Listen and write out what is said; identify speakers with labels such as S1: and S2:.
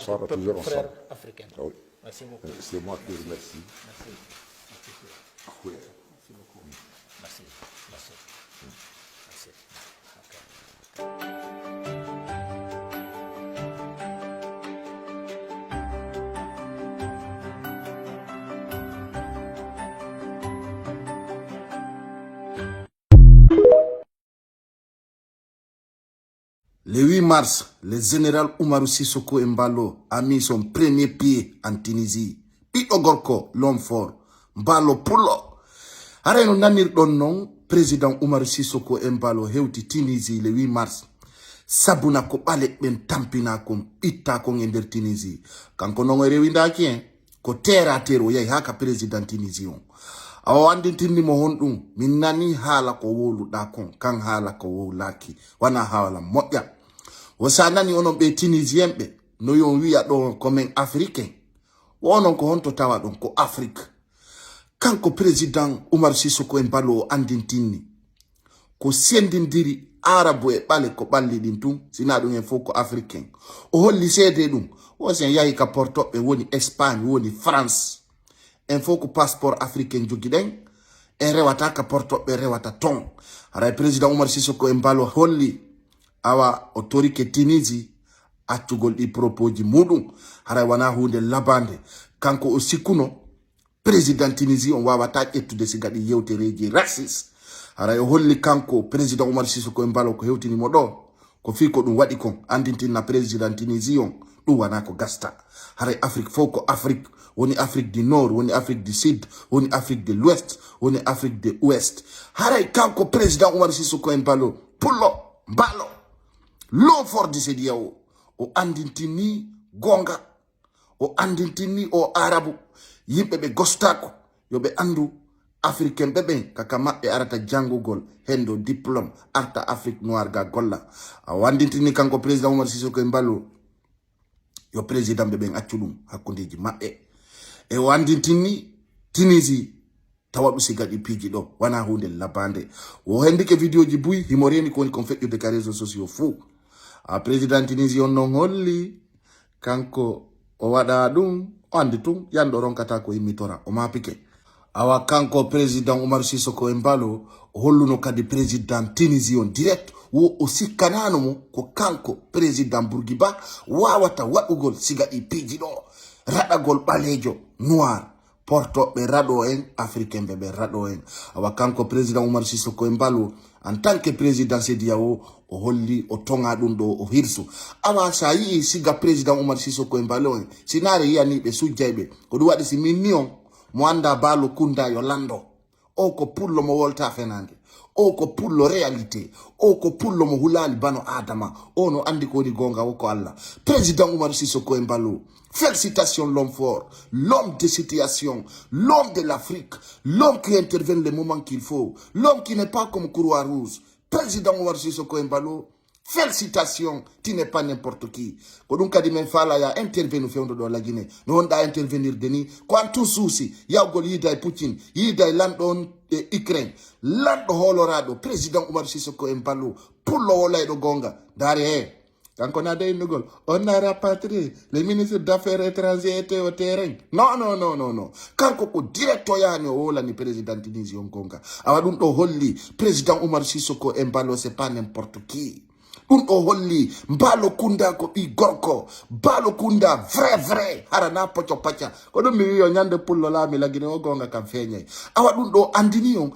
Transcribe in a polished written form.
S1: ensemble, toujours
S2: frères
S1: ensemble.
S2: africains.
S1: Ah oui.
S2: Merci beaucoup.
S1: C'est moi qui remercie.
S2: Merci.
S1: Oui.
S2: Merci beaucoup. Merci. Merci. Merci. Ok.
S3: Le 8 mars, le général Oumarou Sissoko Embalo a mis son premier pied en Tunisie. Pito Gorko, l'homme fort, Mbalo Pulo. Areno nanir don non, président Oumarou Sissoko Embalo hewti Tunisie le 8 mars. Sabuna ko balek ben tampina ko itta ko ngender Tunisie. Kanko non rewinda kien ko terra tero yai haka président Tunisie on. Awa andintini mo hondum min nani hala ko wolu da kon kan hala ko wolaki wana hala moya. Wasanani onon be Tunisien be no yon wiya do comme africain. Wonon ko honto tawa don ko Afrique. Kanko président Oumar Sissoko Embalo andintini ko sendindiri arabu e bale ko balli din tum sina dum en foko africain. O holli sede dum o sen yahi ka porto be woni Espagne woni France. En foko passeport africain jogiden en rewata ka porto be rewata ton. Ara président Oumar Sissoko Embalo holli awa autorité Tunisie atugol di propoji mudum hara wana hunde labande kanko o sikuno président Tunisie on wawata ettude sigadi yewtereji raciste hara yo holli kanko président Oumar Sissoko Embalo ko hewtini mo do ko fi ko dum wadi kon andintina président Tunisie on dum wana ko gasta hara Afrique foko Afrique woni Afrique du Nord woni Afrique du Sud woni Afrique de l'Ouest woni Afrique de l'Ouest hara kanko président Oumar Sissoko Embalo pullo mbalo l'homme fort de CEDEAO o andintini gonga o andintini o arabu yimbe be gostako yobe andu africain bebe kaka mabbe arata jangugol hendo diplôme arta Afrique noire ga golla a wandintini kanko président Oumar Sissoko Embalo yo président bebe accudum hakkundeji mabbe e wandintini Tunisie tawadu sigadi piji do wana hunde labande wo hendike video ji buy himoreni ko woni kon fejjude ka réseaux sociaux fou a président Tunisie on non holli kanko o wada dum o andi tum yando ronkata ko imitora o mapike awa kanko président Oumar Sissoko Embalo holluno kadi président Tunisie on direct wo o sikkanano mo ko kanko président Bourguiba wawata wadugol sigadi piji do radagol balejo noir porto be rado en africain be rado en awa kanko président Oumar Sissoko Embalo en tant que président CEDEAO o holli o tonga dum do o hirsu awa sa yi siga président Oumar Sissoko Embalo sinare yani be sujjaybe ko du wadi si minion mo anda balo kunda yo lando o ko pullo mo wolta fenande o ko pullo réalité o ko pullo mo hulali bano adama o no andi ko di gonga o ko Allah président Oumar Sissoko Embalo. Félicitations l'homme fort, l'homme de situation, l'homme de l'Afrique, l'homme qui intervient le moment qu'il faut, l'homme qui n'est pas comme Croix-Rouge. Président Oumar Sissoko Embalo, félicitations, tu n'es pas n'importe qui. Kodunka di men fala ya intervenir feundo do la Guinée. No onda intervenir deni. Quanto souci, ya gol yida Poutine, yida landon Ukraine, lando holorado, président Oumar Sissoko Embalo, pour lo wala do gonga, dare quand on a des nouvelles, on a rapatrié. Les ministres d'Affaires étrangères étaient au terrain. Non, non, non, non, non. Quand on directeur yani ola ni président Tunisie Konga. Awadun to holli président Oumar Sissoko Embalo c'est pas n'importe qui. Un o holli mbalo kunda ko i gorko balo kunda vrai harana pocho pacha ko do mi yo nyande pullo la mi lagine o gonga kam feñay awadun do andini on